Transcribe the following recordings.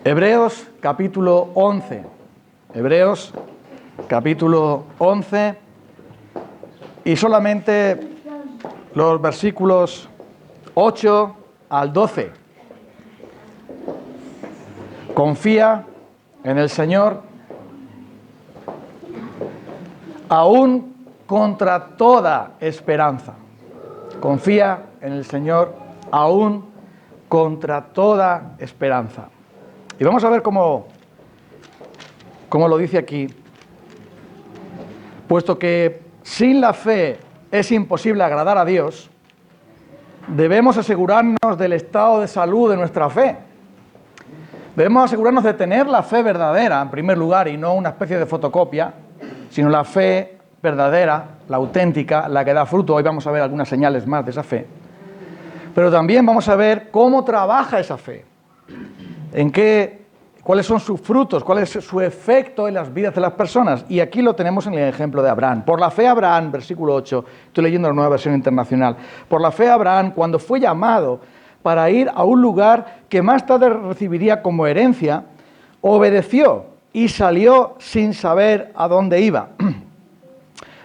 Hebreos capítulo 11. Hebreos capítulo 11 y solamente los versículos 8 al 12. Confía en el Señor aún contra toda esperanza. Confía en el Señor aún contra toda esperanza. Y vamos a ver cómo lo dice aquí. Puesto que sin la fe es imposible agradar a Dios, debemos asegurarnos del estado de salud de nuestra fe. Debemos asegurarnos de tener la fe verdadera, en primer lugar, y no una especie de fotocopia, sino la fe verdadera, la auténtica, la que da fruto. Hoy vamos a ver algunas señales más de esa fe. Pero también vamos a ver cómo trabaja esa fe, cuáles son sus frutos, cuál es su efecto en las vidas de las personas. Y aquí lo tenemos en el ejemplo de Abraham. Por la fe Abraham, versículo 8, estoy leyendo la Nueva Versión Internacional. Por la fe Abraham, cuando fue llamado para ir a un lugar que más tarde recibiría como herencia, obedeció y salió sin saber a dónde iba.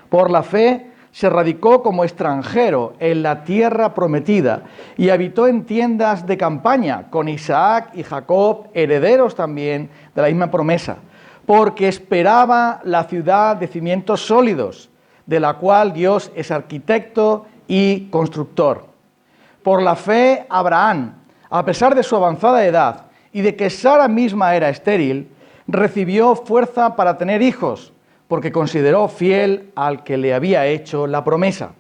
Por la fe se radicó como extranjero en la tierra prometida y habitó en tiendas de campaña con Isaac y Jacob, herederos también de la misma promesa, porque esperaba la ciudad de cimientos sólidos, de la cual Dios es arquitecto y constructor. Por la fe Abraham, a pesar de su avanzada edad y de que Sara misma era estéril, recibió fuerza para tener hijos, porque consideró fiel al que le había hecho la promesa.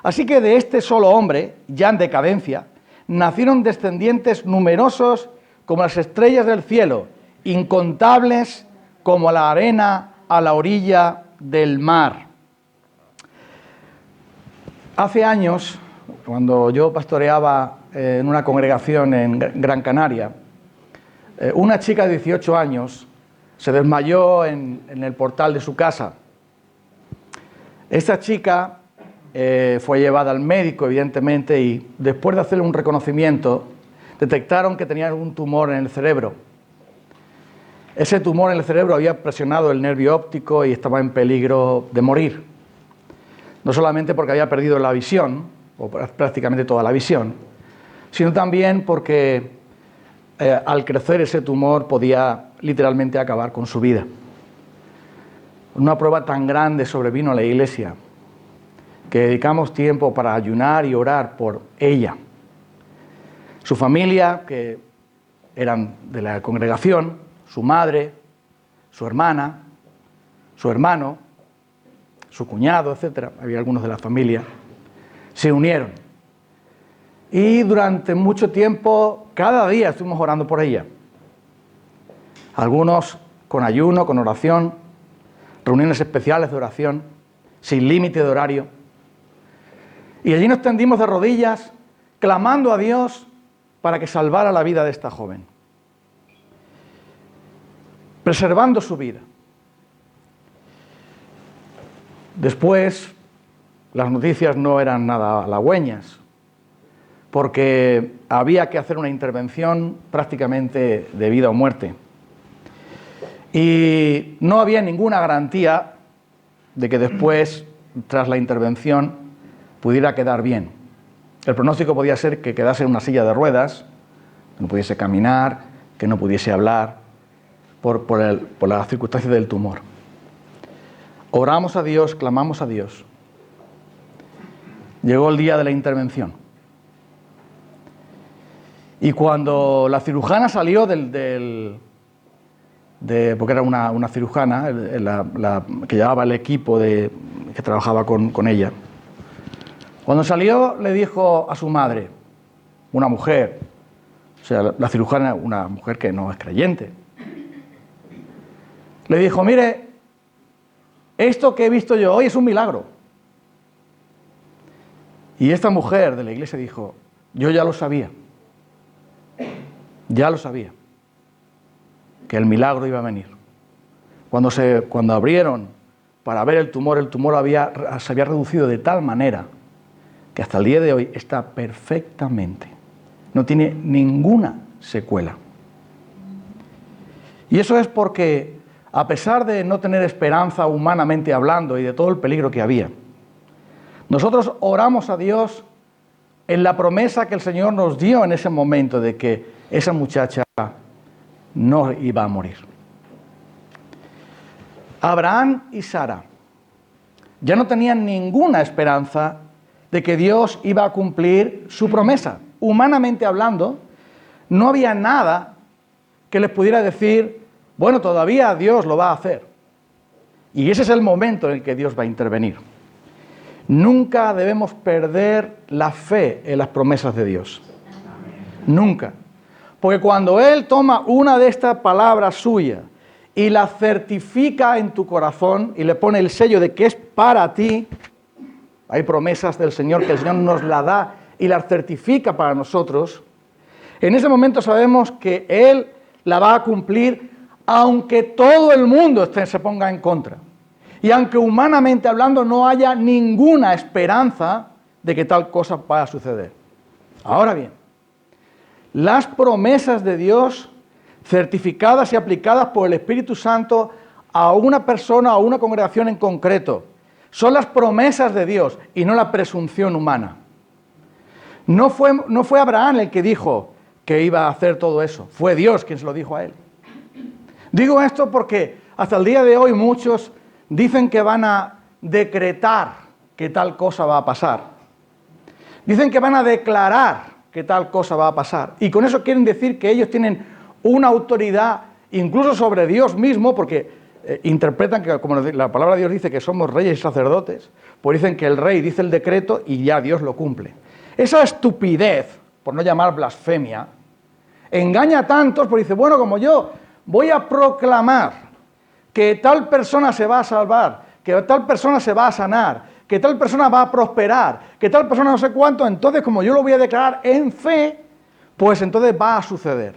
Así que de este solo hombre, ya en decadencia, nacieron descendientes numerosos como las estrellas del cielo, incontables como la arena a la orilla del mar. Hace años, cuando yo pastoreaba en una congregación en Gran Canaria, una chica de 18 años se desmayó en el portal de su casa. Esta chica fue llevada al médico, evidentemente, y después de hacerle un reconocimiento, detectaron que tenía un tumor en el cerebro. Ese tumor en el cerebro había presionado el nervio óptico y estaba en peligro de morir. No solamente porque había perdido la visión, o prácticamente toda la visión, sino también porque al crecer ese tumor podía literalmente acabar con su vida. Una prueba tan grande sobrevino a la iglesia que dedicamos tiempo para ayunar y orar por ella. Su familia, que eran de la congregación, su madre, su hermana, su hermano, su cuñado, etc., había algunos de la familia, se unieron. Y durante mucho tiempo, cada día estuvimos orando por ella. Algunos con ayuno, con oración, reuniones especiales de oración, sin límite de horario. Y allí nos tendimos de rodillas, clamando a Dios para que salvara la vida de esta joven, preservando su vida. Después, las noticias no eran nada halagüeñas, porque había que hacer una intervención prácticamente de vida o muerte. Y no había ninguna garantía de que después, tras la intervención, pudiera quedar bien. El pronóstico podía ser que quedase en una silla de ruedas, que no pudiese caminar, que no pudiese hablar, por las circunstancias del tumor. Oramos a Dios, clamamos a Dios. Llegó el día de la intervención. Y cuando la cirujana salió porque era una cirujana, que llevaba el equipo que trabajaba con ella, cuando salió le dijo a su madre, una mujer, o sea, la cirujana, una mujer que no es creyente, le dijo: mire, esto que he visto yo hoy es un milagro. Y esta mujer de la iglesia dijo: yo ya lo sabía, que el milagro iba a venir. Cuando abrieron para ver el tumor se había reducido de tal manera que hasta el día de hoy está perfectamente. No tiene ninguna secuela. Y eso es porque, a pesar de no tener esperanza humanamente hablando y de todo el peligro que había, nosotros oramos a Dios en la promesa que el Señor nos dio en ese momento de que esa muchacha no iba a morir. Abraham y Sara ya no tenían ninguna esperanza de que Dios iba a cumplir su promesa. Humanamente hablando, no había nada que les pudiera decir, bueno, todavía Dios lo va a hacer. Y ese es el momento en el que Dios va a intervenir. Nunca debemos perder la fe en las promesas de Dios. Nunca. Porque cuando Él toma una de estas palabras suyas y la certifica en tu corazón y le pone el sello de que es para ti, hay promesas del Señor que el Señor nos la da y las certifica para nosotros, en ese momento sabemos que Él la va a cumplir aunque todo el mundo se ponga en contra. Y aunque humanamente hablando no haya ninguna esperanza de que tal cosa vaya a suceder. Ahora bien, las promesas de Dios, certificadas y aplicadas por el Espíritu Santo a una persona o a una congregación en concreto, son las promesas de Dios y no la presunción humana. No fue Abraham el que dijo que iba a hacer todo eso, fue Dios quien se lo dijo a él. Digo esto porque hasta el día de hoy muchos dicen que van a decretar que tal cosa va a pasar. Dicen que van a declarar que tal cosa va a pasar. Y con eso quieren decir que ellos tienen una autoridad incluso sobre Dios mismo, porque interpretan que, como la palabra de Dios dice que somos reyes y sacerdotes, pues dicen que el rey dice el decreto y ya Dios lo cumple. Esa estupidez, por no llamar blasfemia, engaña a tantos porque dice, bueno, como yo voy a proclamar que tal persona se va a salvar, que tal persona se va a sanar, que tal persona va a prosperar, que tal persona no sé cuánto, entonces como yo lo voy a declarar en fe, pues entonces va a suceder.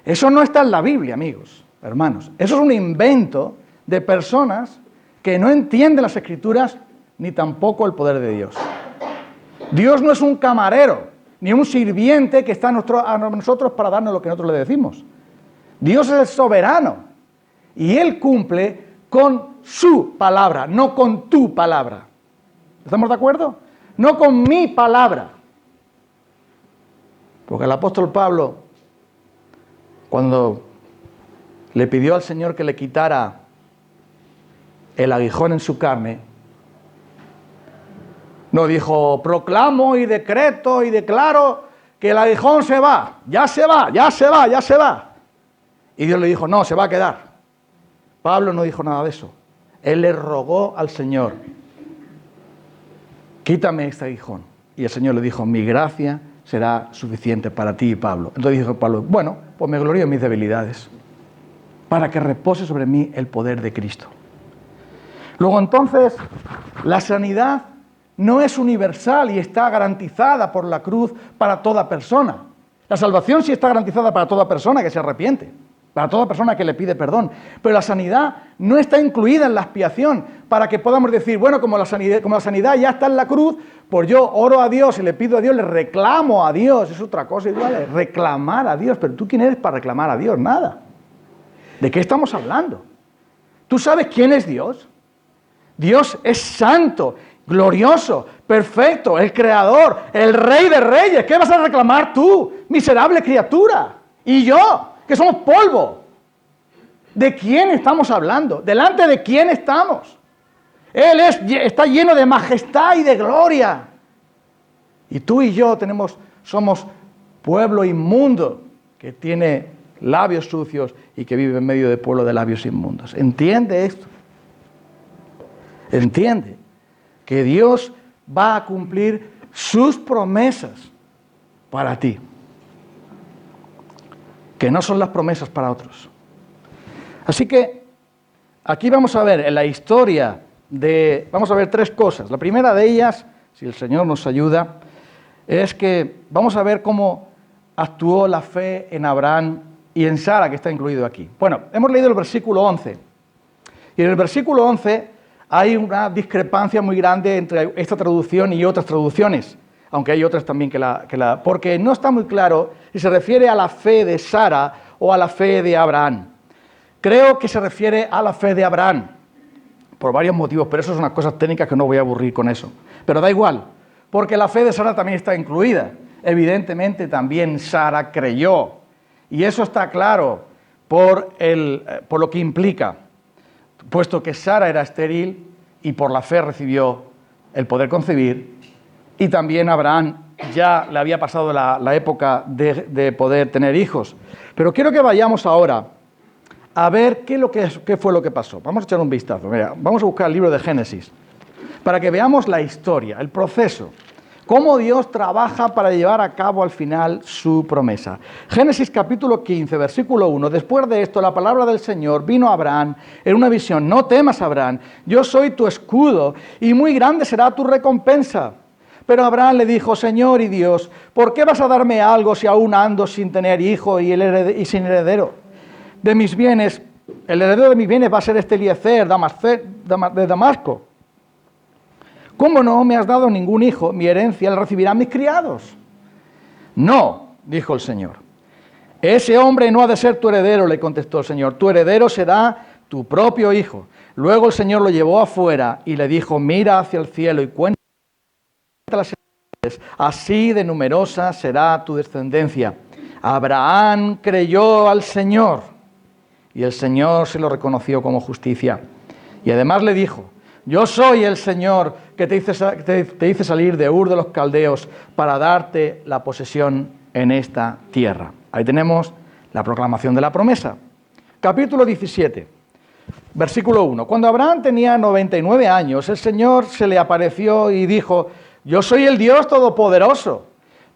Eso no está en la Biblia, amigos, hermanos. Eso es un invento de personas que no entienden las Escrituras ni tampoco el poder de Dios. Dios no es un camarero, ni un sirviente que está a nosotros para darnos lo que nosotros le decimos. Dios es el soberano y Él cumple con su palabra, no con tu palabra. ¿Estamos de acuerdo? No con mi palabra. Porque el apóstol Pablo, cuando le pidió al Señor que le quitara el aguijón en su carne, no dijo, proclamo y decreto y declaro que el aguijón se va, ya se va, ya se va, ya se va. Y Dios le dijo, no, se va a quedar. Pablo no dijo nada de eso. Él le rogó al Señor, quítame este aguijón. Y el Señor le dijo, mi gracia será suficiente para ti, Pablo. Entonces dijo Pablo, bueno, pues me glorío en mis debilidades, para que repose sobre mí el poder de Cristo. Luego entonces, la sanidad no es universal y está garantizada por la cruz para toda persona. La salvación sí está garantizada para toda persona que se arrepiente, para toda persona que le pide perdón. Pero la sanidad no está incluida en la expiación para que podamos decir, bueno, como la sanidad ya está en la cruz, pues yo oro a Dios y le pido a Dios, le reclamo a Dios. Es otra cosa igual, es reclamar a Dios. Pero ¿tú quién eres para reclamar a Dios? Nada. ¿De qué estamos hablando? ¿Tú sabes quién es Dios? Dios es santo, glorioso, perfecto, el creador, el rey de reyes. ¿Qué vas a reclamar tú, miserable criatura? Y yo, que somos polvo. ¿De quién estamos hablando? ¿Delante de quién estamos? Él está lleno de majestad y de gloria. Y tú y yo somos pueblo inmundo que tiene labios sucios y que vive en medio de pueblo de labios inmundos. ¿Entiende esto? Entiende que Dios va a cumplir sus promesas para ti, que no son las promesas para otros. Así que aquí vamos a ver en la historia vamos a ver tres cosas. La primera de ellas, si el Señor nos ayuda, es que vamos a ver cómo actuó la fe en Abraham y en Sara, que está incluido aquí. Bueno, hemos leído el versículo 11, y en el versículo 11 hay una discrepancia muy grande entre esta traducción y otras traducciones, aunque hay otras también porque no está muy claro si se refiere a la fe de Sara o a la fe de Abraham. Creo que se refiere a la fe de Abraham, por varios motivos, pero eso son unas cosas técnicas que no voy a aburrir con eso. Pero da igual, porque la fe de Sara también está incluida. Evidentemente también Sara creyó, y eso está claro por lo que implica, puesto que Sara era estéril y por la fe recibió el poder concebir, y también Abraham ya le había pasado la época de poder tener hijos. Pero quiero que vayamos ahora a ver qué fue lo que pasó. Vamos a echar un vistazo. Mira, vamos a buscar el libro de Génesis para que veamos la historia, el proceso, cómo Dios trabaja para llevar a cabo al final su promesa. Génesis capítulo 15, versículo 1. Después de esto, la palabra del Señor vino a Abraham en una visión. No temas, Abraham, yo soy tu escudo y muy grande será tu recompensa. Pero Abraham le dijo, Señor y Dios, ¿por qué vas a darme algo si aún ando sin tener hijo y sin heredero? De mis bienes, el heredero de mis bienes va a ser este Eliezer de Damasco. ¿Cómo no me has dado ningún hijo? Mi herencia la recibirán mis criados. No, dijo el Señor. Ese hombre no ha de ser tu heredero, le contestó el Señor. Tu heredero será tu propio hijo. Luego el Señor lo llevó afuera y le dijo, mira hacia el cielo y cuenta las estrellas, así de numerosa será tu descendencia. Abraham creyó al Señor y el Señor se lo reconoció como justicia. Y además le dijo, yo soy el Señor que te hice salir de Ur de los Caldeos para darte la posesión en esta tierra. Ahí tenemos la proclamación de la promesa. Capítulo 17, versículo 1. Cuando Abraham tenía 99 años, el Señor se le apareció y dijo, yo soy el Dios Todopoderoso,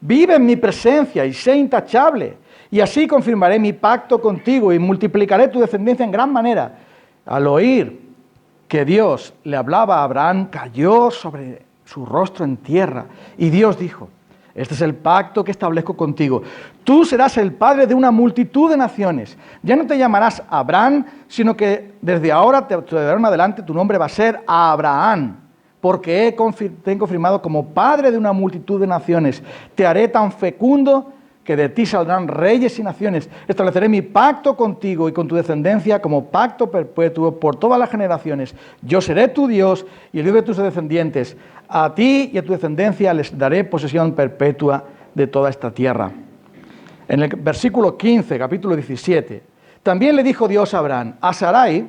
vive en mi presencia y sé intachable, y así confirmaré mi pacto contigo y multiplicaré tu descendencia en gran manera. Al oír que Dios le hablaba a Abraham, cayó sobre su rostro en tierra, y Dios dijo, este es el pacto que establezco contigo. Tú serás el padre de una multitud de naciones. Ya no te llamarás Abraham, sino que desde ahora, de ahora en adelante, tu nombre va a ser Abraham, porque te he confirmado como padre de una multitud de naciones. Te haré tan fecundo que de ti saldrán reyes y naciones. Estableceré mi pacto contigo y con tu descendencia como pacto perpetuo por todas las generaciones. Yo seré tu Dios y el Dios de tus descendientes. A ti y a tu descendencia les daré posesión perpetua de toda esta tierra. En el versículo 15, capítulo 17, también le dijo Dios a Abraham, a Sarai,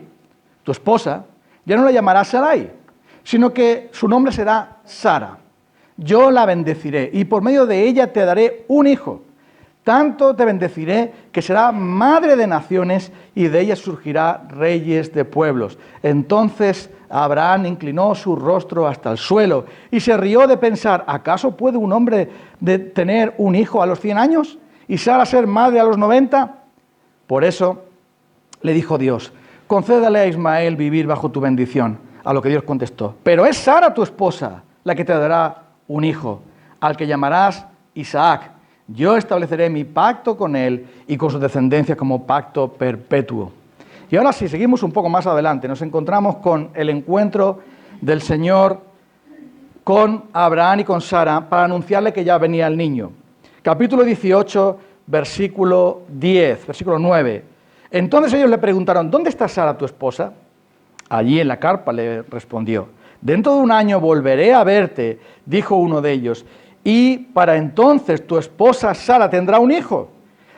tu esposa, ya no la llamarás Sarai, sino que su nombre será Sara. Yo la bendeciré y por medio de ella te daré un hijo. Tanto te bendeciré que será madre de naciones y de ella surgirá reyes de pueblos. Entonces Abraham inclinó su rostro hasta el suelo y se rió de pensar, ¿acaso puede un hombre tener un hijo a los 100 años y Sara ser madre a los 90? Por eso le dijo Dios, concédale a Ismael vivir bajo tu bendición. A lo que Dios contestó, pero es Sara tu esposa la que te dará un hijo, al que llamarás Isaac. Yo estableceré mi pacto con él y con su descendencia como pacto perpetuo. Y ahora si seguimos un poco más adelante, nos encontramos con el encuentro del Señor con Abraham y con Sara para anunciarle que ya venía el niño. Capítulo 18, versículo 10, versículo 9. Entonces ellos le preguntaron, ¿dónde está Sara tu esposa? Allí en la carpa, le respondió. Dentro de un año volveré a verte, dijo uno de ellos, y para entonces tu esposa Sara tendrá un hijo.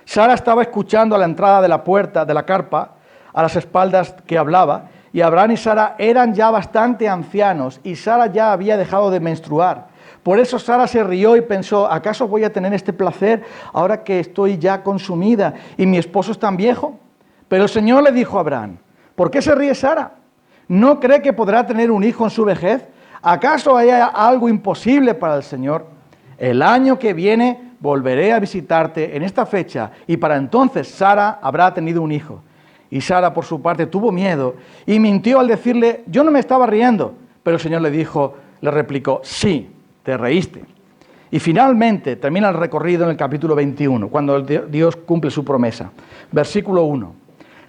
Sara estaba escuchando a la entrada de la puerta de la carpa, a las espaldas que hablaba, y Abraham y Sara eran ya bastante ancianos, y Sara ya había dejado de menstruar. Por eso Sara se rió y pensó, ¿acaso voy a tener este placer ahora que estoy ya consumida y mi esposo es tan viejo? Pero el Señor le dijo a Abraham, ¿por qué se ríe Sara? ¿No cree que podrá tener un hijo en su vejez? ¿Acaso hay algo imposible para el Señor? El año que viene volveré a visitarte en esta fecha y para entonces Sara habrá tenido un hijo. Y Sara por su parte tuvo miedo y mintió al decirle, yo no me estaba riendo. Pero el Señor le replicó, sí, te reíste. Y finalmente termina el recorrido en el capítulo 21, cuando Dios cumple su promesa. Versículo 1.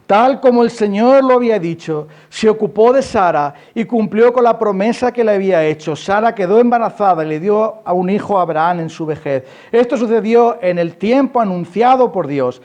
Tal como el Señor lo había dicho, se ocupó de Sara y cumplió con la promesa que le había hecho. Sara quedó embarazada y le dio a un hijo a Abraham en su vejez. Esto sucedió en el tiempo anunciado por Dios.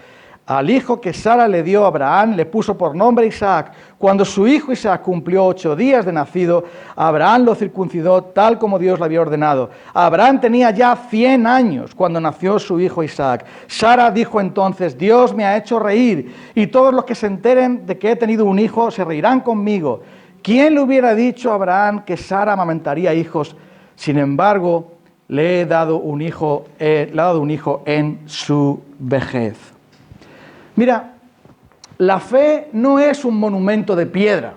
Al hijo que Sara le dio a Abraham le puso por nombre Isaac. Cuando su hijo Isaac cumplió 8 días de nacido, Abraham lo circuncidó tal como Dios le había ordenado. Abraham tenía ya 100 años cuando nació su hijo Isaac. Sara dijo entonces: Dios me ha hecho reír, y todos los que se enteren de que he tenido un hijo se reirán conmigo. ¿Quién le hubiera dicho a Abraham que Sara amamentaría hijos? Sin embargo, le he dado un hijo en su vejez. Mira, la fe no es un monumento de piedra.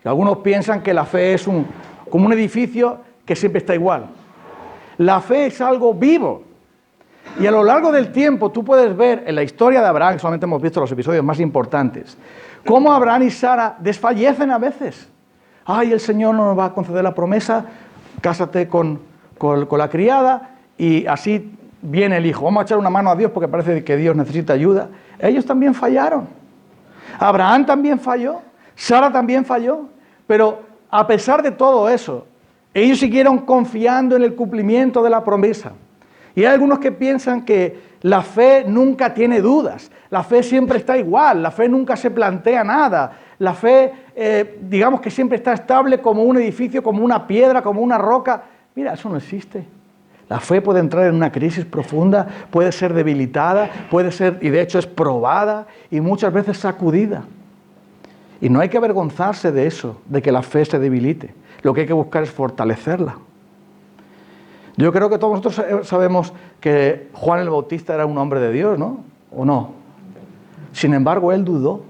Algunos piensan que la fe es como un edificio que siempre está igual. La fe es algo vivo. Y a lo largo del tiempo tú puedes ver en la historia de Abraham, que solamente hemos visto los episodios más importantes, cómo Abraham y Sara desfallecen a veces. Ay, el Señor no nos va a conceder la promesa, cásate con la criada y así viene el hijo. Vamos a echar una mano a Dios porque parece que Dios necesita ayuda. Ellos también fallaron. Abraham también falló. Sara también falló. Pero a pesar de todo eso, ellos siguieron confiando en el cumplimiento de la promesa. Y hay algunos que piensan que la fe nunca tiene dudas. La fe siempre está igual. La fe nunca se plantea nada. La fe, digamos que siempre está estable como un edificio, como una piedra, como una roca. Mira, eso no existe. La fe puede entrar en una crisis profunda, puede ser debilitada, puede ser, y de hecho es probada y muchas veces sacudida. Y no hay que avergonzarse de eso, de que la fe se debilite. Lo que hay que buscar es fortalecerla. Yo creo que todos nosotros sabemos que Juan el Bautista era un hombre de Dios, ¿no? ¿O no? Sin embargo, él dudó.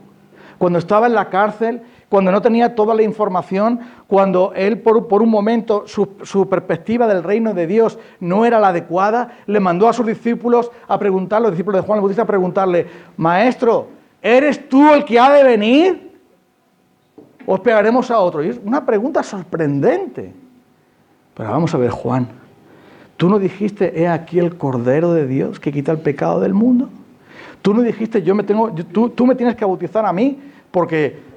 Cuando estaba en la cárcel, cuando no tenía toda la información, cuando él por un momento su perspectiva del reino de Dios no era la adecuada, le mandó a sus discípulos a preguntarle, los discípulos de Juan el Bautista, a preguntarle: Maestro, ¿eres tú el que ha de venir? ¿O esperaremos a otro? Y es una pregunta sorprendente. Pero vamos a ver, Juan, ¿tú no dijiste: he aquí el Cordero de Dios que quita el pecado del mundo? ¿Tú no dijiste: tú me tienes que bautizar a mí porque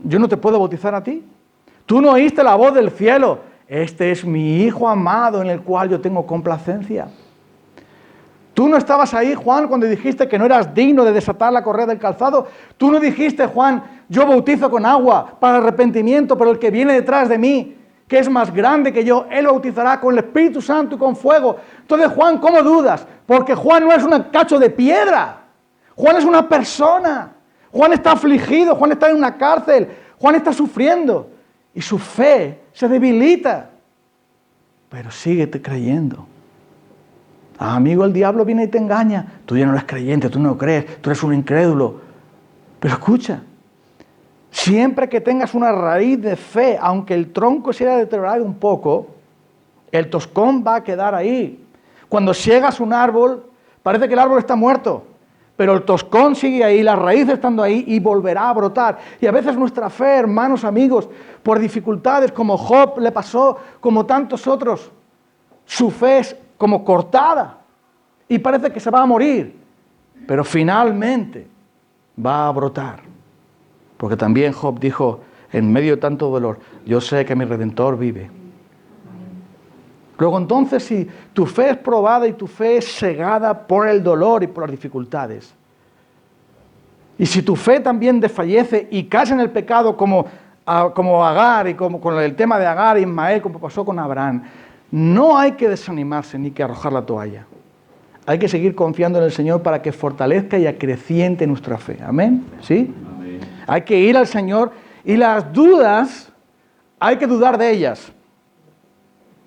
yo no te puedo bautizar a ti? ¿Tú no oíste la voz del cielo: este es mi Hijo amado en el cual yo tengo complacencia? ¿Tú no estabas ahí, Juan, cuando dijiste que no eras digno de desatar la correa del calzado? ¿Tú no dijiste, Juan: yo bautizo con agua para arrepentimiento, pero el que viene detrás de mí, que es más grande que yo, él bautizará con el Espíritu Santo y con fuego? Entonces, Juan, ¿cómo dudas? Porque Juan no es un cacho de piedra. Juan es una persona. Juan está afligido, Juan está en una cárcel, Juan está sufriendo y su fe se debilita. Pero síguete creyendo. Amigo, el diablo viene y te engaña. Tú ya no eres creyente, tú no crees, tú eres un incrédulo. Pero escucha, siempre que tengas una raíz de fe, aunque el tronco se haya deteriorado un poco, el toscón va a quedar ahí. Cuando ciegas un árbol, parece que el árbol está muerto, pero el toscón sigue ahí, las raíces estando ahí y volverá a brotar. Y a veces nuestra fe, hermanos, amigos, por dificultades como Job le pasó, como tantos otros, su fe es como cortada y parece que se va a morir, pero finalmente va a brotar. Porque también Job dijo, en medio de tanto dolor: yo sé que mi Redentor vive. Luego entonces, si tu fe es probada y tu fe es cegada por el dolor y por las dificultades, y si tu fe también desfallece y caes en el pecado como Agar y como con el tema de Agar e Ismael, como pasó con Abraham, no hay que desanimarse ni que arrojar la toalla. Hay que seguir confiando en el Señor para que fortalezca y acreciente nuestra fe. ¿Amén? ¿Sí? Amén. Hay que ir al Señor y las dudas, hay que dudar de ellas.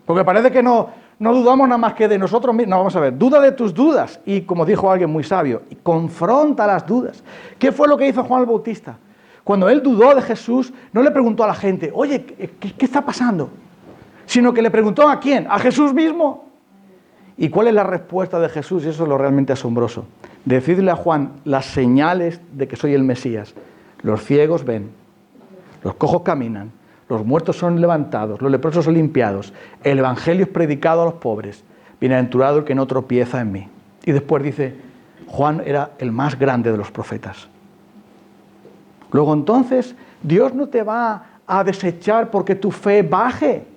Porque parece que no dudamos nada más que de nosotros mismos. No, vamos a ver, duda de tus dudas. Y como dijo alguien muy sabio, confronta las dudas. ¿Qué fue lo que hizo Juan el Bautista? Cuando él dudó de Jesús, no le preguntó a la gente: oye, ¿qué está pasando? Sino que le preguntó ¿a quién? ¿A Jesús mismo? ¿Y cuál es la respuesta de Jesús? Y eso es lo realmente asombroso. Decidle a Juan las señales de que soy el Mesías. Los ciegos ven, los cojos caminan, los muertos son levantados, los leprosos son limpiados, el evangelio es predicado a los pobres, bienaventurado el que no tropieza en mí. Y después dice, Juan era el más grande de los profetas. Luego entonces, Dios no te va a desechar porque tu fe baje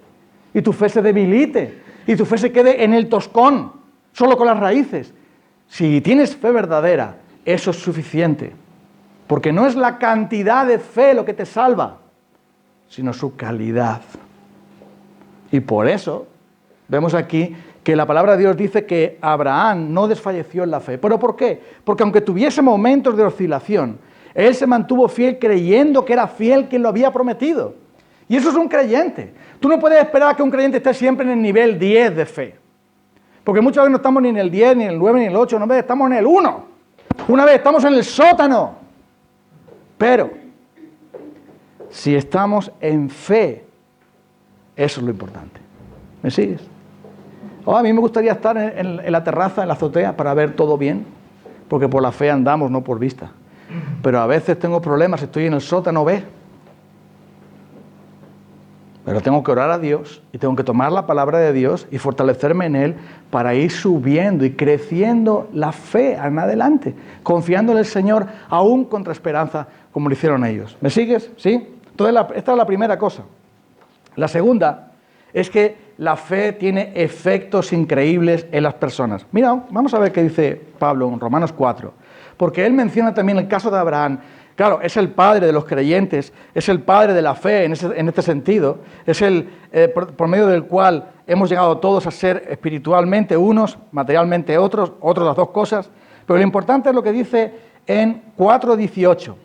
y tu fe se debilite y tu fe se quede en el toscón, solo con las raíces. Si tienes fe verdadera, eso es suficiente. Porque no es la cantidad de fe lo que te salva, sino su calidad. Y por eso vemos aquí que la palabra de Dios dice que Abraham no desfalleció en la fe. ¿Pero por qué? Porque aunque tuviese momentos de oscilación, él se mantuvo fiel creyendo que era fiel quien lo había prometido. Y eso es un creyente. Tú no puedes esperar que un creyente esté siempre en el nivel 10 de fe. Porque muchas veces no estamos ni en el 10, ni en el 9, ni en el 8, una vez estamos en el 1. Una vez estamos en el sótano. Pero, si estamos en fe, eso es lo importante. ¿Me sigues? A mí me gustaría estar en la terraza, en la azotea, para ver todo bien, porque por la fe andamos, no por vista. Pero a veces tengo problemas, estoy en el sótano, ve. Pero tengo que orar a Dios y tengo que tomar la palabra de Dios y fortalecerme en Él para ir subiendo y creciendo la fe en adelante, confiando en el Señor aún contra esperanza, como lo hicieron ellos. ¿Me sigues? ¿Sí? Entonces, esta es la primera cosa. La segunda es que la fe tiene efectos increíbles en las personas. Mira, vamos a ver qué dice Pablo en Romanos 4, porque él menciona también el caso de Abraham. Claro, es el padre de los creyentes, es el padre de la fe en este sentido, es el por medio del cual hemos llegado todos a ser espiritualmente unos, materialmente otros las dos cosas, pero lo importante es lo que dice en 4:18.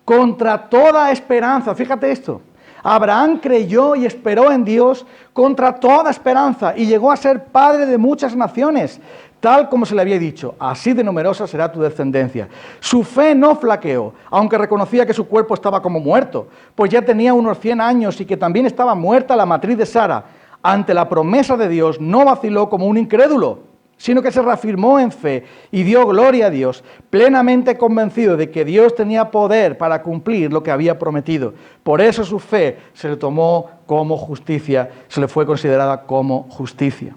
Contra toda esperanza, fíjate esto, Abraham creyó y esperó en Dios contra toda esperanza y llegó a ser padre de muchas naciones, tal como se le había dicho, así de numerosa será tu descendencia. Su fe no flaqueó, aunque reconocía que su cuerpo estaba como muerto, pues ya tenía unos 100 años y que también estaba muerta la matriz de Sara. Ante la promesa de Dios no vaciló como un incrédulo, sino que se reafirmó en fe y dio gloria a Dios, plenamente convencido de que Dios tenía poder para cumplir lo que había prometido. Por eso su fe se le tomó como justicia, se le fue considerada como justicia.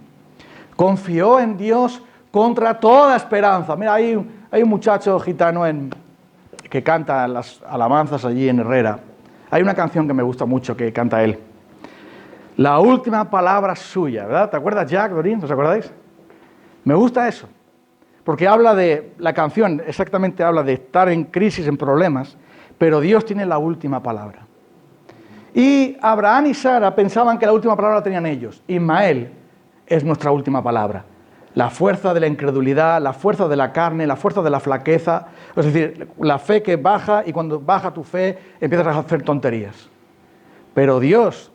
Confió en Dios contra toda esperanza. Mira, hay un muchacho gitano que canta las alabanzas allí en Herrera. Hay una canción que me gusta mucho que canta él. La última palabra suya, ¿verdad? ¿Te acuerdas, Jack, Dorín? ¿Os acordáis? Me gusta eso, porque habla de, la canción exactamente habla de estar en crisis, en problemas, pero Dios tiene la última palabra. Y Abraham y Sara pensaban que la última palabra la tenían ellos. Ismael es nuestra última palabra. La fuerza de la incredulidad, la fuerza de la carne, la fuerza de la flaqueza, es decir, la fe que baja y cuando baja tu fe empiezas a hacer tonterías. Pero Dios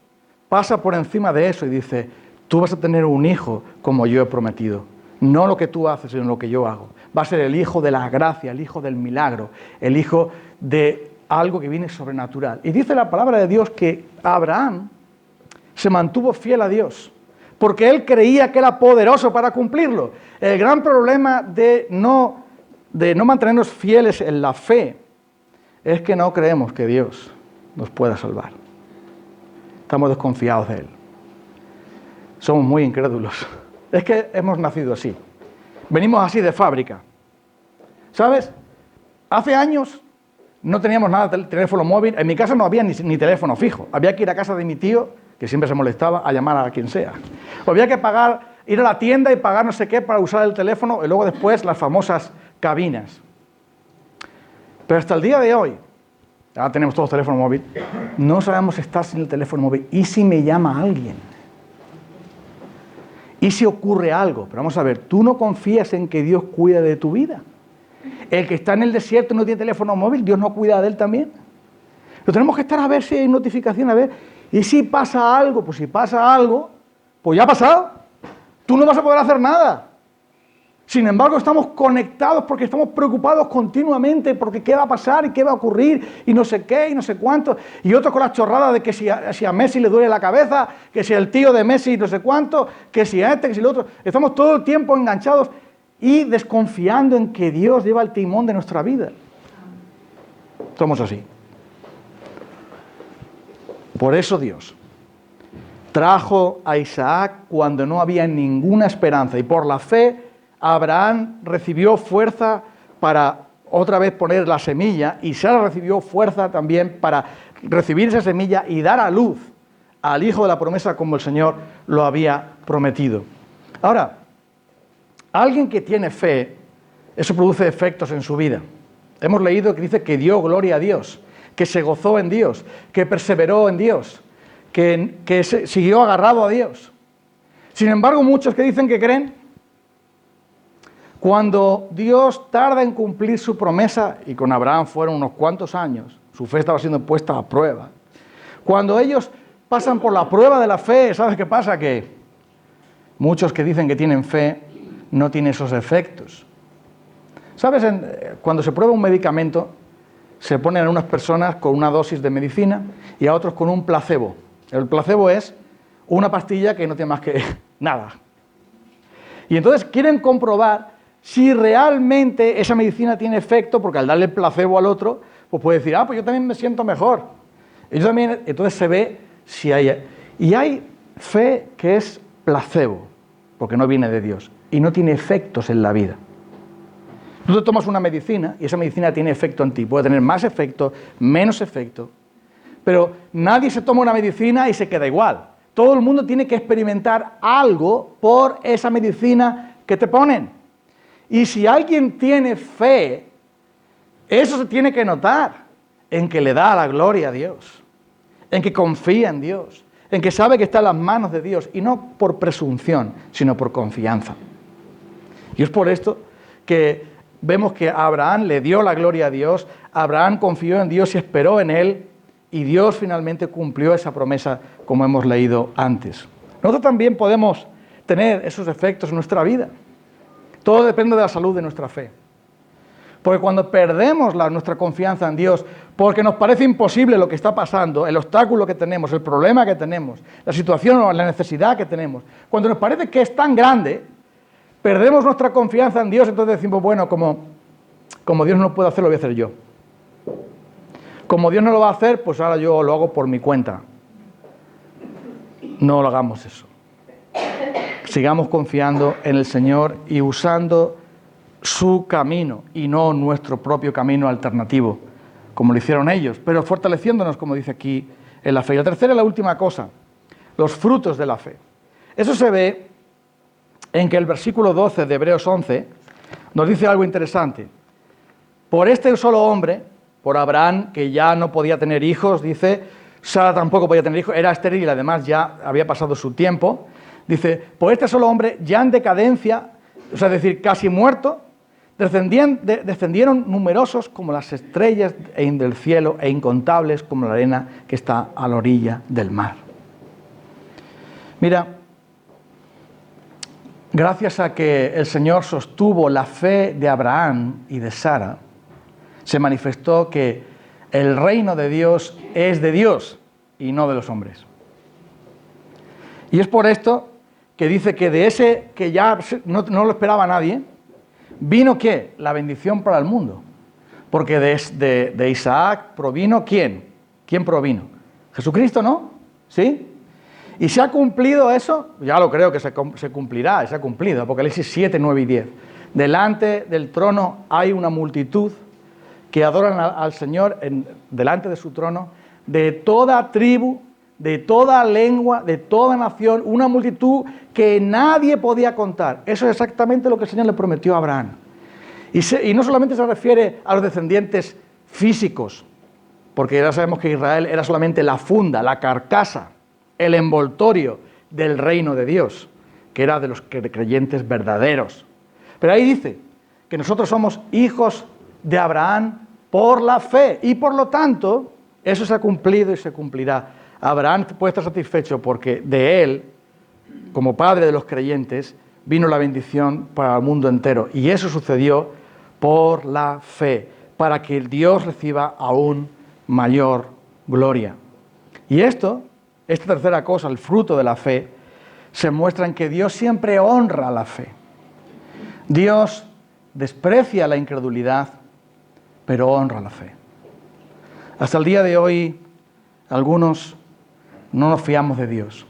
pasa por encima de eso y dice, tú vas a tener un hijo como yo he prometido. No lo que tú haces, sino lo que yo hago. Va a ser el hijo de la gracia, el hijo del milagro, el hijo de algo que viene sobrenatural. Y dice la palabra de Dios que Abraham se mantuvo fiel a Dios, porque él creía que era poderoso para cumplirlo. El gran problema de no mantenernos fieles en la fe es que no creemos que Dios nos pueda salvar. Estamos desconfiados de Él. Somos muy incrédulos. Es que hemos nacido así. Venimos así de fábrica. ¿Sabes? Hace años no teníamos nada de teléfono móvil. En mi casa no había ni teléfono fijo. Había que ir a casa de mi tío, que siempre se molestaba, a llamar a quien sea. O había que ir a la tienda y pagar no sé qué para usar el teléfono y luego después las famosas cabinas. Pero hasta el día de hoy, ahora tenemos todos teléfono móvil, no sabemos estar sin el teléfono móvil. ¿Y si me llama alguien? ¿Y si ocurre algo? Pero vamos a ver, ¿tú no confías en que Dios cuida de tu vida? El que está en el desierto y no tiene teléfono móvil, ¿Dios no cuida de él también? Pero tenemos que estar a ver si hay notificación, a ver. ¿Y si pasa algo? Pues si pasa algo, pues ya ha pasado. Tú no vas a poder hacer nada. Sin embargo, estamos conectados porque estamos preocupados continuamente porque qué va a pasar y qué va a ocurrir y no sé qué y no sé cuánto. Y otros con las chorradas de que si a Messi le duele la cabeza, que si el tío de Messi no sé cuánto, que si a este, que si el otro. Estamos todo el tiempo enganchados y desconfiando en que Dios lleva el timón de nuestra vida. Somos así. Por eso Dios trajo a Isaac cuando no había ninguna esperanza y por la fe Abraham recibió fuerza para otra vez poner la semilla y Sara recibió fuerza también para recibir esa semilla y dar a luz al hijo de la promesa como el Señor lo había prometido. Ahora, alguien que tiene fe eso produce efectos en su vida. Hemos leído que dice que dio gloria a Dios, que se gozó en Dios, que perseveró en Dios, que siguió agarrado a Dios. Sin embargo, muchos que dicen que creen, cuando Dios tarda en cumplir su promesa, y con Abraham fueron unos cuantos años, su fe estaba siendo puesta a prueba. Cuando ellos pasan por la prueba de la fe, ¿sabes qué pasa? Que muchos que dicen que tienen fe no tienen esos efectos. ¿Sabes? Cuando se prueba un medicamento, se ponen a unas personas con una dosis de medicina y a otros con un placebo. El placebo es una pastilla que no tiene más que nada. Y entonces quieren comprobar si realmente esa medicina tiene efecto, porque al darle el placebo al otro, pues puede decir, pues yo también me siento mejor. Y yo también, entonces se ve si hay... Y hay fe que es placebo, porque no viene de Dios, y no tiene efectos en la vida. Tú te tomas una medicina y esa medicina tiene efecto en ti. Puede tener más efecto, menos efecto. Pero nadie se toma una medicina y se queda igual. Todo el mundo tiene que experimentar algo por esa medicina que te ponen. Y si alguien tiene fe, eso se tiene que notar en que le da la gloria a Dios, en que confía en Dios, en que sabe que está en las manos de Dios, y no por presunción, sino por confianza. Y es por esto que vemos que Abraham le dio la gloria a Dios, Abraham confió en Dios y esperó en Él, y Dios finalmente cumplió esa promesa, como hemos leído antes. Nosotros también podemos tener esos efectos en nuestra vida. Todo depende de la salud de nuestra fe. Porque cuando perdemos nuestra confianza en Dios, porque nos parece imposible lo que está pasando, el obstáculo que tenemos, el problema que tenemos, la situación o la necesidad que tenemos, cuando nos parece que es tan grande, perdemos nuestra confianza en Dios, entonces decimos, bueno, como Dios no puede hacer, lo voy a hacer yo. Como Dios no lo va a hacer, pues ahora yo lo hago por mi cuenta. No lo hagamos eso. Sigamos confiando en el Señor y usando su camino y no nuestro propio camino alternativo, como lo hicieron ellos, pero fortaleciéndonos, como dice aquí, en la fe. Y la tercera y la última cosa, los frutos de la fe. Eso se ve en que el versículo 12 de Hebreos 11 nos dice algo interesante. Por este solo hombre, por Abraham, que ya no podía tener hijos, dice, Sara tampoco podía tener hijos, era estéril y además ya había pasado su tiempo. Dice, por este solo hombre, ya en decadencia, o sea, es decir, casi muerto, descendieron numerosos como las estrellas del cielo e incontables como la arena que está a la orilla del mar. Mira, gracias a que el Señor sostuvo la fe de Abraham y de Sara, se manifestó que el reino de Dios es de Dios y no de los hombres. Y es por esto que dice que de ese que ya no lo esperaba nadie, vino ¿qué? La bendición para el mundo. Porque de Isaac provino ¿quién? ¿Quién provino? Jesucristo, ¿no? ¿Sí? ¿Y se ha cumplido eso? Ya lo creo que se cumplirá, se ha cumplido. Apocalipsis 7, 9 y 10. Delante del trono hay una multitud que adoran al Señor delante de su trono, de toda tribu, de toda lengua, de toda nación, una multitud que nadie podía contar. Eso es exactamente lo que el Señor le prometió a Abraham. Y no solamente se refiere a los descendientes físicos, porque ya sabemos que Israel era solamente la funda, la carcasa, el envoltorio del reino de Dios, que era de los creyentes verdaderos. Pero ahí dice que nosotros somos hijos de Abraham por la fe, y por lo tanto, eso se ha cumplido y se cumplirá. Abraham puede estar satisfecho porque de él, como padre de los creyentes, vino la bendición para el mundo entero. Y eso sucedió por la fe, para que Dios reciba aún mayor gloria. Y esta tercera cosa, el fruto de la fe, se muestra en que Dios siempre honra la fe. Dios desprecia la incredulidad, pero honra la fe. Hasta el día de hoy, algunos no nos fiamos de Dios.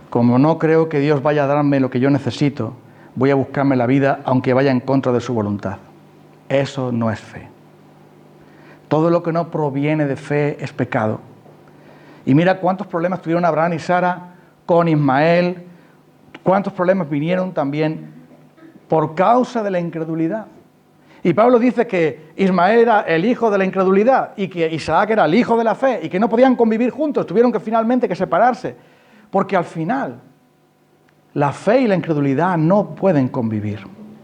Como no creo que Dios vaya a darme lo que yo necesito, voy a buscarme la vida aunque vaya en contra de su voluntad. Eso no es fe. Todo lo que no proviene de fe es pecado. Y mira cuántos problemas tuvieron Abraham y Sara con Ismael, cuántos problemas vinieron también por causa de la incredulidad. Y Pablo dice que Ismael era el hijo de la incredulidad y que Isaac era el hijo de la fe y que no podían convivir juntos, tuvieron que finalmente separarse, porque al final la fe y la incredulidad no pueden convivir.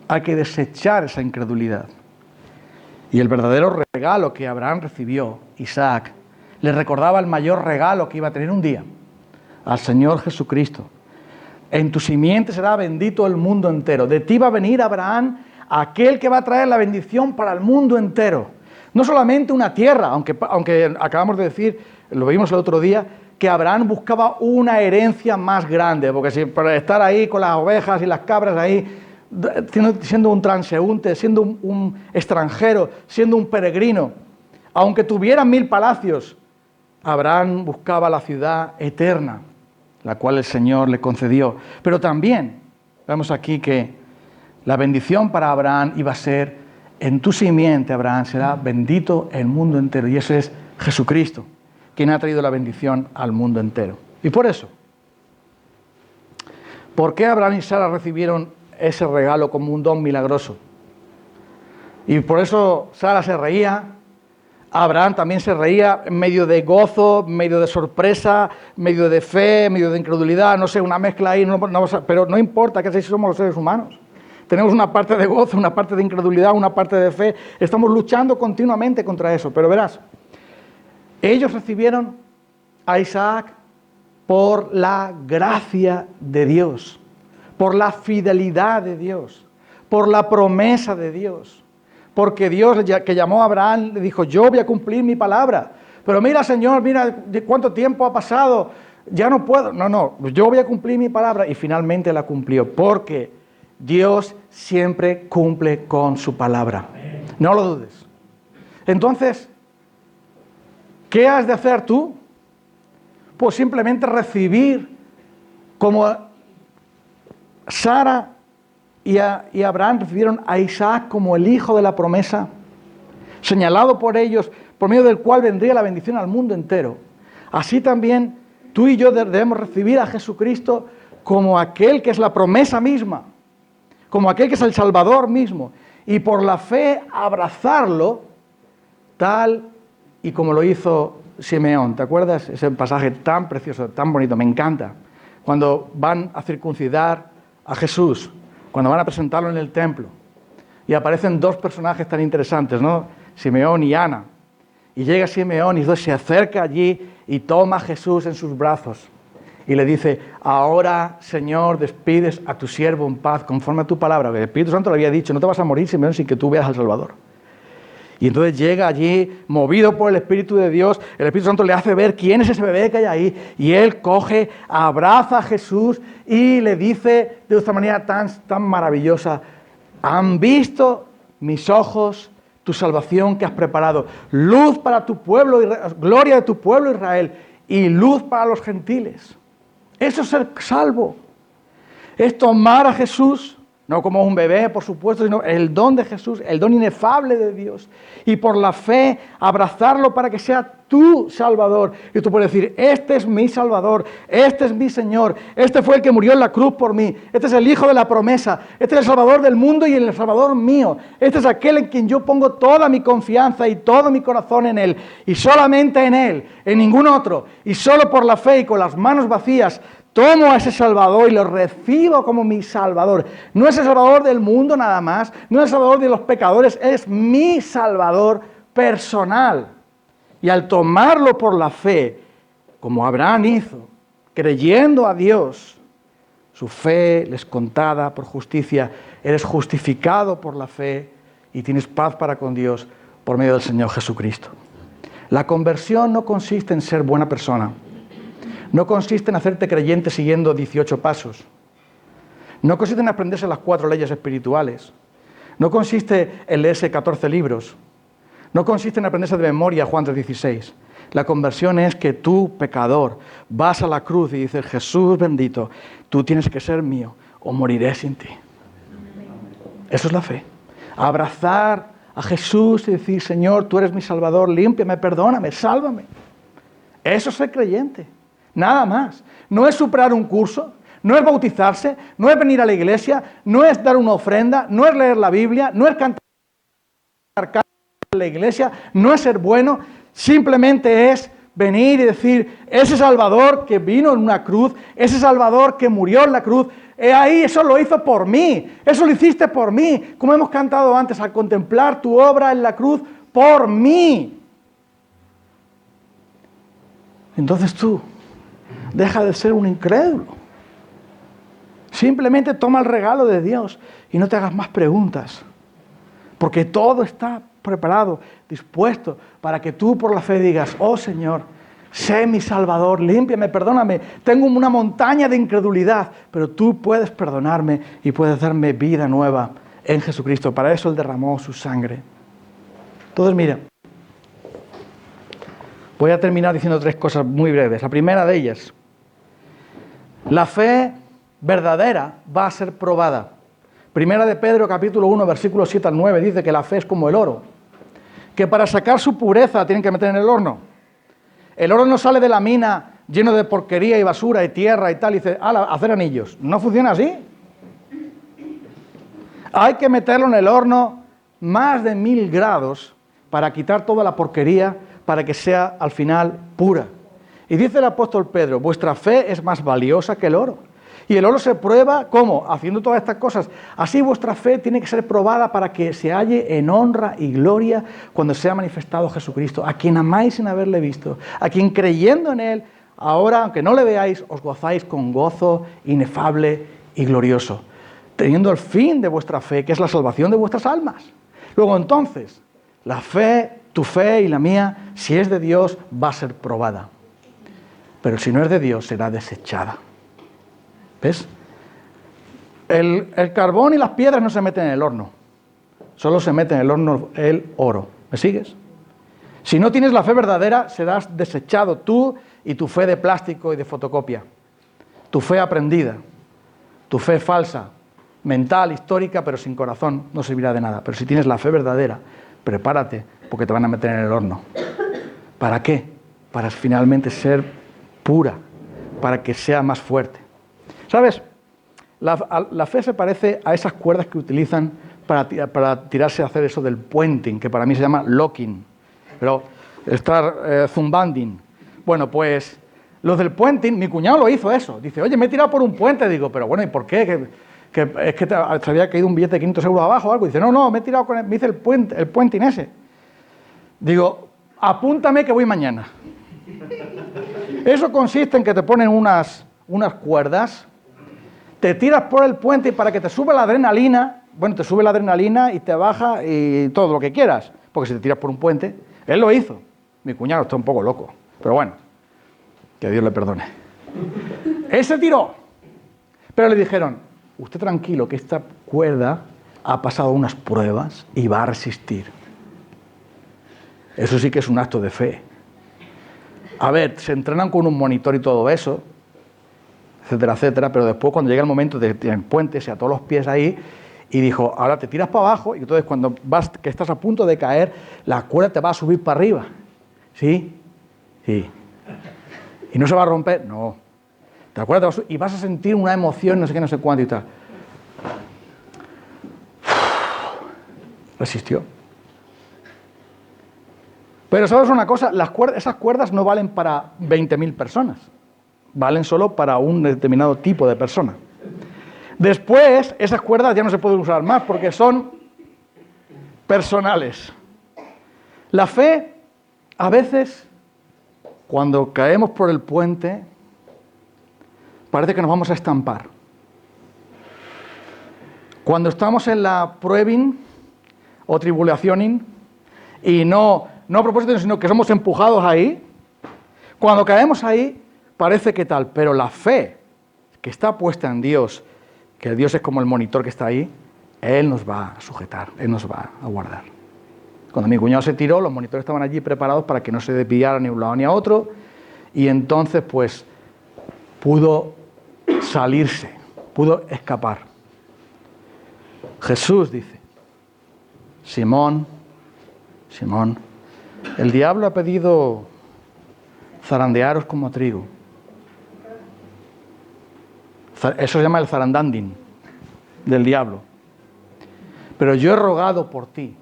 Hay que desechar esa incredulidad. Y el verdadero regalo que Abraham recibió, Isaac, le recordaba el mayor regalo que iba a tener un día, al Señor Jesucristo. En tu simiente será bendito el mundo entero. De ti va a venir, Abraham, aquel que va a traer la bendición para el mundo entero. No solamente una tierra, aunque acabamos de decir, lo vimos el otro día, que Abraham buscaba una herencia más grande, porque si por estar ahí con las ovejas y las cabras ahí, siendo un transeúnte, siendo un extranjero, siendo un peregrino, aunque tuviera 1000 palacios, Abraham buscaba la ciudad eterna, la cual el Señor le concedió. Pero también vemos aquí que la bendición para Abraham iba a ser, en tu simiente, Abraham, será bendito el mundo entero. Y ese es Jesucristo, quien ha traído la bendición al mundo entero. Y por eso, ¿por qué Abraham y Sara recibieron ese regalo como un don milagroso? Y por eso Sara se reía, Abraham también se reía en medio de gozo, en medio de sorpresa, en medio de fe, en medio de incredulidad, no sé, una mezcla ahí, pero no importa, que así somos los seres humanos. Tenemos una parte de gozo, una parte de incredulidad, una parte de fe. Estamos luchando continuamente contra eso. Pero verás, ellos recibieron a Isaac por la gracia de Dios, por la fidelidad de Dios, por la promesa de Dios. Porque Dios, que llamó a Abraham, le dijo, yo voy a cumplir mi palabra. Pero mira, Señor, mira cuánto tiempo ha pasado, ya no puedo. No, yo voy a cumplir mi palabra. Y finalmente la cumplió, porque Dios siempre cumple con su palabra. No lo dudes. Entonces, ¿qué has de hacer tú? Pues simplemente recibir como Sara y Abraham recibieron a Isaac como el hijo de la promesa, señalado por ellos, por medio del cual vendría la bendición al mundo entero. Así también tú y yo debemos recibir a Jesucristo como aquel que es la promesa misma, como aquel que es el Salvador mismo, y por la fe abrazarlo tal y como lo hizo Simeón. ¿Te acuerdas? Ese pasaje tan precioso, tan bonito, me encanta. Cuando van a circuncidar a Jesús, cuando van a presentarlo en el templo, y aparecen dos personajes tan interesantes, ¿no? Simeón y Ana. Y llega Simeón y se acerca allí y toma a Jesús en sus brazos. Y le dice, ahora, Señor, despides a tu siervo en paz, conforme a tu palabra. El Espíritu Santo le había dicho, no te vas a morir, Simeón, sin que tú veas al Salvador. Y entonces llega allí, movido por el Espíritu de Dios, el Espíritu Santo le hace ver quién es ese bebé que hay ahí, y él coge, abraza a Jesús y le dice de esta manera tan maravillosa, han visto mis ojos tu salvación que has preparado, luz para tu pueblo, gloria de tu pueblo Israel, y luz para los gentiles. Eso es ser salvo, es tomar a Jesús, no como un bebé, por supuesto, sino el don de Jesús, el don inefable de Dios. Y por la fe, abrazarlo para que sea tu Salvador. Y tú puedes decir, este es mi Salvador, este es mi Señor, este fue el que murió en la cruz por mí, este es el Hijo de la promesa, este es el Salvador del mundo y el Salvador mío. Este es aquel en quien yo pongo toda mi confianza y todo mi corazón en Él. Y solamente en Él, en ningún otro. Y solo por la fe y con las manos vacías, tomo a ese Salvador y lo recibo como mi Salvador. No es el Salvador del mundo nada más, no es el Salvador de los pecadores, es mi Salvador personal. Y al tomarlo por la fe, como Abraham hizo, creyendo a Dios, su fe les contada por justicia, eres justificado por la fe y tienes paz para con Dios por medio del Señor Jesucristo. La conversión no consiste en ser buena persona. No consiste en hacerte creyente siguiendo 18 pasos. No consiste en aprenderse las 4 leyes espirituales. No consiste en leerse 14 libros. No consiste en aprenderse de memoria Juan 3:16. La conversión es que tú, pecador, vas a la cruz y dices, Jesús bendito, tú tienes que ser mío o moriré sin ti. Eso es la fe. Abrazar a Jesús y decir, Señor, tú eres mi Salvador, límpiame, perdóname, sálvame. Eso es ser creyente. Nada más. No es superar un curso, no es bautizarse, no es venir a la iglesia, no es dar una ofrenda, no es leer la Biblia, no es cantar en la iglesia, no es ser bueno, simplemente es venir y decir, ese Salvador que vino en una cruz, ese Salvador que murió en la cruz, ahí eso lo hizo por mí, eso lo hiciste por mí, como hemos cantado antes, al contemplar tu obra en la cruz, por mí. Entonces tú, deja de ser un incrédulo. Simplemente toma el regalo de Dios y no te hagas más preguntas. Porque todo está preparado, dispuesto, para que tú por la fe digas, oh Señor, sé mi Salvador, límpiame, perdóname, tengo una montaña de incredulidad, pero tú puedes perdonarme y puedes darme vida nueva en Jesucristo. Para eso Él derramó su sangre. Entonces, mira, voy a terminar diciendo 3 cosas muy breves. La primera de ellas, la fe verdadera va a ser probada. Primera de Pedro, capítulo 1, versículos 7 al 9, dice que la fe es como el oro, que para sacar su pureza tienen que meter en el horno. El oro no sale de la mina lleno de porquería y basura y tierra y tal, y dice, ¡hala, hacer anillos! No funciona así. Hay que meterlo en el horno más de 1000 grados para quitar toda la porquería, para que sea al final pura. Y dice el apóstol Pedro, vuestra fe es más valiosa que el oro. Y el oro se prueba, ¿cómo? Haciendo todas estas cosas. Así vuestra fe tiene que ser probada para que se halle en honra y gloria cuando sea manifestado Jesucristo, a quien amáis sin haberle visto, a quien creyendo en Él, ahora, aunque no le veáis, os gozáis con gozo inefable y glorioso, teniendo el fin de vuestra fe, que es la salvación de vuestras almas. Luego entonces, la fe, tu fe y la mía, si es de Dios, va a ser probada. Pero si no es de Dios, será desechada. ¿Ves? El carbón y las piedras no se meten en el horno. Solo se mete en el horno el oro. ¿Me sigues? Si no tienes la fe verdadera, serás desechado tú y tu fe de plástico y de fotocopia. Tu fe aprendida. Tu fe falsa, mental, histórica, pero sin corazón, no servirá de nada. Pero si tienes la fe verdadera, prepárate, porque te van a meter en el horno. ¿Para qué? Para finalmente ser pura, para que sea más fuerte. ¿Sabes? La fe se parece a esas cuerdas que utilizan para tirarse a hacer eso del puenting, que para mí se llama locking, pero estar zumbanding. Bueno, pues los del puenting, mi cuñado lo hizo eso. Dice, oye, me he tirado por un puente. Digo, pero bueno, ¿y por qué? Es que te había caído un billete de 500 euros abajo o algo. Dice, no, me he tirado me hice el puenting ese. Digo, apúntame que voy mañana. Eso consiste en que te ponen unas cuerdas, te tiras por el puente y para que te suba la adrenalina, bueno, te sube la adrenalina y te baja y todo lo que quieras, porque si te tiras por un puente, él lo hizo. Mi cuñado está un poco loco, pero bueno, que Dios le perdone. Él se tiró, pero le dijeron, usted tranquilo, que esta cuerda ha pasado unas pruebas y va a resistir. Eso sí que es un acto de fe. A ver, se entrenan con un monitor y todo eso, etcétera, etcétera, pero después cuando llega el momento del puente, se ató los pies ahí y dijo, ahora te tiras para abajo y entonces cuando vas, que estás a punto de caer, la cuerda te va a subir para arriba. ¿Sí? Sí. ¿Y no se va a romper? No. La cuerda te va a subir y vas a sentir una emoción, no sé qué, no sé cuánto y tal. Resistió. Pero ¿sabes una cosa? Esas cuerdas no valen para 20.000 personas. Valen solo para un determinado tipo de persona. Después, esas cuerdas ya no se pueden usar más porque son personales. La fe, a veces, cuando caemos por el puente, parece que nos vamos a estampar. Cuando estamos en la pruebing o tribulacioning y no a propósito, sino que somos empujados ahí, cuando caemos ahí, parece que tal, pero la fe que está puesta en Dios, que Dios es como el monitor que está ahí, Él nos va a sujetar, Él nos va a guardar. Cuando mi cuñado se tiró, los monitores estaban allí preparados para que no se desviara ni a un lado ni a otro, y entonces pues pudo salirse, pudo escapar. Jesús dice, Simón, el diablo ha pedido zarandearos como trigo. Eso se llama el zarandandín del diablo. Pero yo he rogado por ti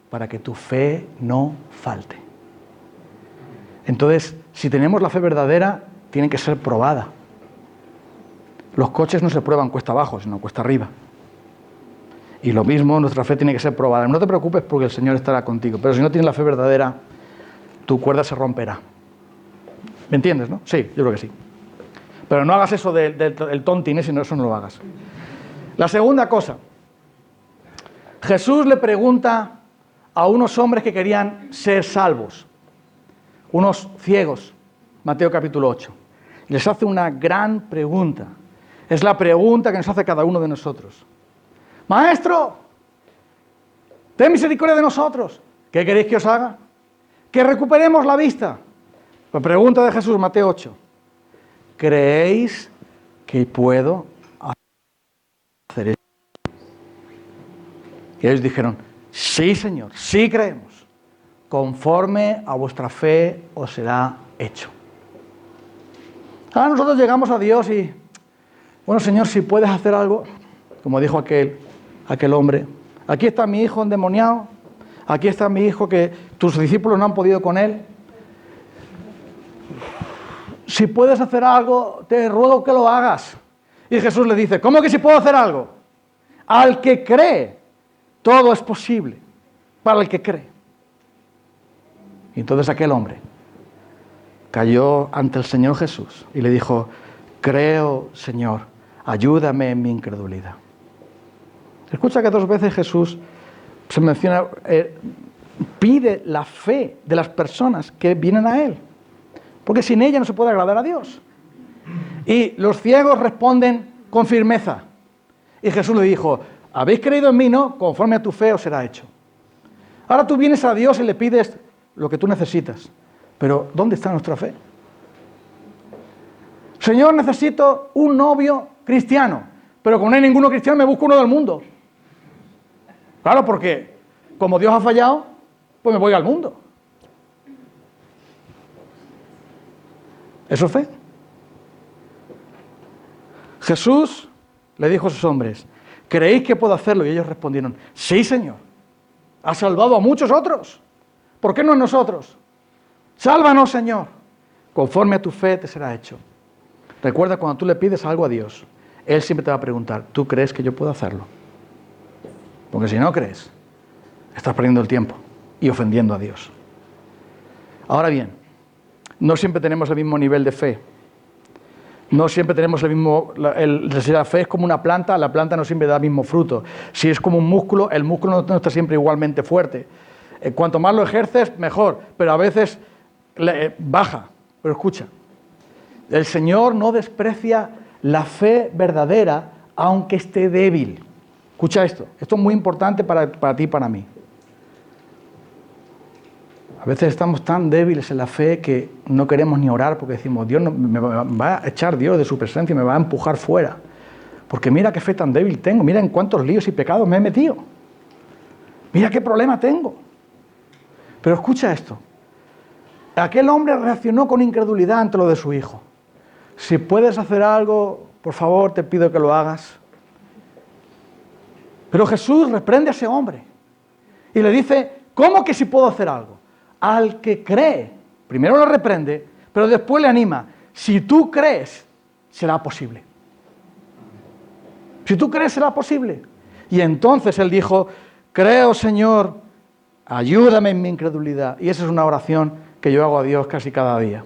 para que tu fe no falte. Entonces, si tenemos la fe verdadera, tiene que ser probada. Los coches no se prueban cuesta abajo, sino cuesta arriba. Y lo mismo, nuestra fe tiene que ser probada. No te preocupes porque el Señor estará contigo, pero si no tienes la fe verdadera, tu cuerda se romperá. ¿Me entiendes, no? Sí, yo creo que sí. Pero no hagas eso del tontín, sino eso no lo hagas. La segunda cosa. Jesús le pregunta a unos hombres que querían ser salvos, unos ciegos, Mateo capítulo 8. Les hace una gran pregunta. Es la pregunta que nos hace cada uno de nosotros. Maestro, ten misericordia de nosotros. ¿Qué queréis que os haga? Que recuperemos la vista. La pregunta de Jesús, Mateo 8. ¿Creéis que puedo hacer esto? Y ellos dijeron, sí, Señor, sí creemos. Conforme a vuestra fe os será hecho. Ahora nosotros llegamos a Dios y, bueno, Señor, si puedes hacer algo, como dijo aquel hombre, aquí está mi hijo endemoniado, aquí está mi hijo que tus discípulos no han podido con él. Si puedes hacer algo, te ruego que lo hagas. Y Jesús le dice, ¿cómo que si puedo hacer algo? Al que cree, todo es posible, para el que cree. Y entonces aquel hombre cayó ante el Señor Jesús y le dijo, creo, Señor, ayúdame en mi incredulidad. Escucha que 2 veces Jesús se menciona, pide la fe de las personas que vienen a Él, porque sin ella no se puede agradar a Dios. Y los ciegos responden con firmeza. Y Jesús le dijo, ¿habéis creído en mí? No, conforme a tu fe os será hecho. Ahora tú vienes a Dios y le pides lo que tú necesitas. Pero ¿dónde está nuestra fe? Señor, necesito un novio cristiano, pero como no hay ninguno cristiano, me busco uno del mundo. Claro, porque como Dios ha fallado, pues me voy al mundo. ¿Eso es fe? Jesús le dijo a sus hombres, ¿creéis que puedo hacerlo? Y ellos respondieron, sí, Señor. Has salvado a muchos otros. ¿Por qué no a nosotros? Sálvanos, Señor. Conforme a tu fe te será hecho. Recuerda, cuando tú le pides algo a Dios, Él siempre te va a preguntar, ¿tú crees que yo puedo hacerlo? Porque si no crees, estás perdiendo el tiempo y ofendiendo a Dios. Ahora bien, no siempre tenemos el mismo nivel de fe. No siempre tenemos el mismo... Si la fe es como una planta, la planta no siempre da el mismo fruto. Si es como un músculo, el músculo no está siempre igualmente fuerte. Cuanto más lo ejerces, mejor, pero a veces baja. Pero escucha, el Señor no desprecia la fe verdadera, aunque esté débil. Escucha esto es muy importante para ti y para mí. A veces estamos tan débiles en la fe que no queremos ni orar porque decimos, Dios me va a echar Dios de su presencia y me va a empujar fuera. Porque mira qué fe tan débil tengo, mira en cuántos líos y pecados me he metido. Mira qué problema tengo. Pero escucha esto. Aquel hombre reaccionó con incredulidad ante lo de su hijo. Si puedes hacer algo, por favor, te pido que lo hagas. Pero Jesús reprende a ese hombre y le dice, ¿cómo que si puedo hacer algo? Al que cree, primero lo reprende, pero después le anima. Si tú crees, será posible. Si tú crees, será posible. Y entonces él dijo, creo, Señor, ayúdame en mi incredulidad. Y esa es una oración que yo hago a Dios casi cada día.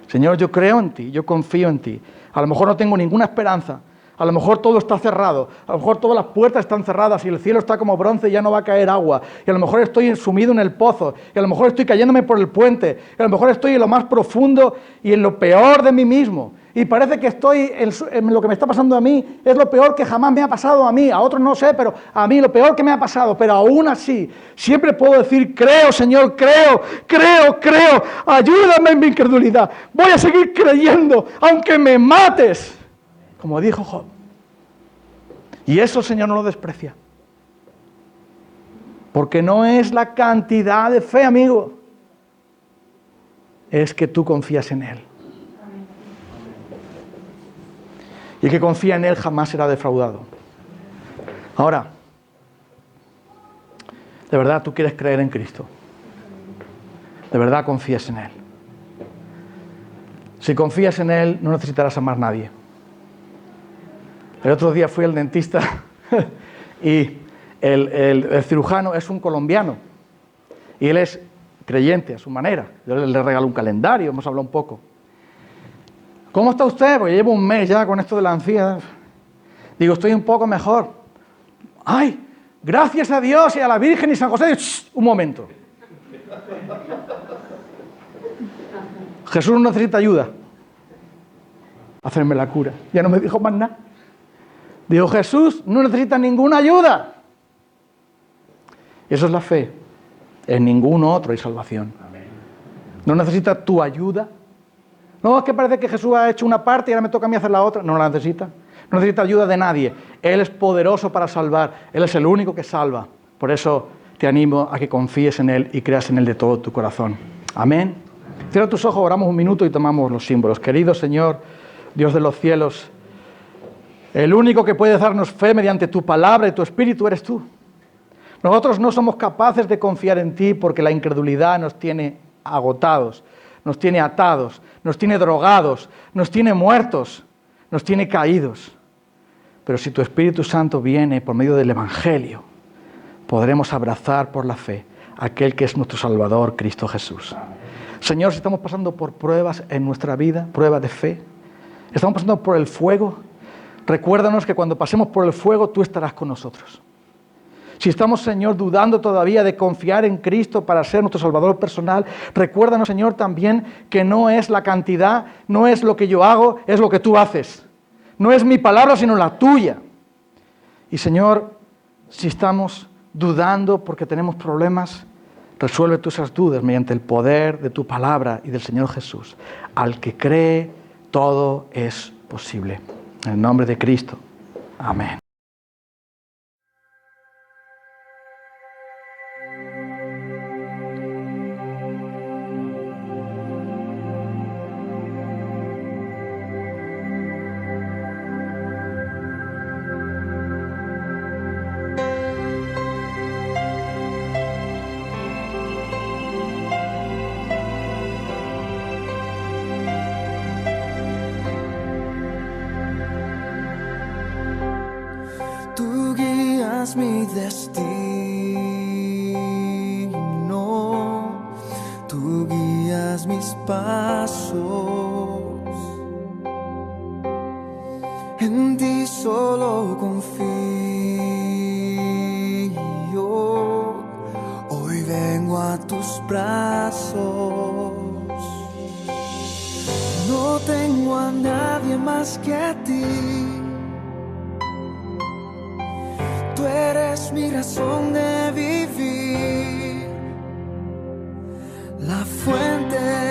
Señor, yo creo en ti, yo confío en ti. A lo mejor no tengo ninguna esperanza. A lo mejor todo está cerrado, a lo mejor todas las puertas están cerradas y el cielo está como bronce y ya no va a caer agua. Y a lo mejor estoy sumido en el pozo, y a lo mejor estoy cayéndome por el puente, y a lo mejor estoy en lo más profundo y en lo peor de mí mismo. Y parece que estoy en lo que me está pasando a mí, es lo peor que jamás me ha pasado a mí, a otros no sé, pero a mí lo peor que me ha pasado. Pero aún así, siempre puedo decir, creo, Señor, creo, ayúdame en mi incredulidad. Voy a seguir creyendo, aunque me mates. Como dijo Job. Y eso el Señor no lo desprecia. Porque no es la cantidad de fe, amigo. Es que tú confías en Él. Y el que confía en Él jamás será defraudado. Ahora, ¿de verdad tú quieres creer en Cristo? ¿De verdad confías en Él? Si confías en Él, no necesitarás a más nadie. El otro día fui al dentista y el cirujano es un colombiano. Y él es creyente a su manera. Yo le regalo un calendario, hemos hablado un poco. ¿Cómo está usted? Porque llevo un mes ya con esto de la encía. Digo, estoy un poco mejor. ¡Ay! Gracias a Dios y a la Virgen y San José. ¡Shh! Un momento. Jesús no necesita ayuda. Hacerme la cura. Ya no me dijo más nada. Digo, Jesús no necesita ninguna ayuda. Y eso es la fe. En ningún otro hay salvación. No necesita tu ayuda. No, es que parece que Jesús ha hecho una parte y ahora me toca a mí hacer la otra. No la necesita. No necesita ayuda de nadie. Él es poderoso para salvar. Él es el único que salva. Por eso te animo a que confíes en Él y creas en Él de todo tu corazón. Amén. Cierra tus ojos, oramos un minuto y tomamos los símbolos. Querido Señor, Dios de los cielos, el único que puede darnos fe mediante tu palabra y tu espíritu eres tú. Nosotros no somos capaces de confiar en ti porque la incredulidad nos tiene agotados, nos tiene atados, nos tiene drogados, nos tiene muertos, nos tiene caídos. Pero si tu Espíritu Santo viene por medio del Evangelio, podremos abrazar por la fe a aquel que es nuestro Salvador, Cristo Jesús. Señor, si estamos pasando por pruebas en nuestra vida, pruebas de fe, estamos pasando por el fuego, recuérdanos que cuando pasemos por el fuego, tú estarás con nosotros. Si estamos, Señor, dudando todavía de confiar en Cristo para ser nuestro Salvador personal, recuérdanos, Señor, también que no es la cantidad, no es lo que yo hago, es lo que tú haces. No es mi palabra, sino la tuya. Y, Señor, si estamos dudando porque tenemos problemas, resuelve tú esas dudas mediante el poder de tu palabra y del Señor Jesús. Al que cree, todo es posible. En el nombre de Cristo. Amén. Tú guías mi destino, tú guías mis pasos, en ti solo confío, hoy vengo a tus brazos, no tengo a nadie más que a ti. Tú eres mi razón de vivir, la fuente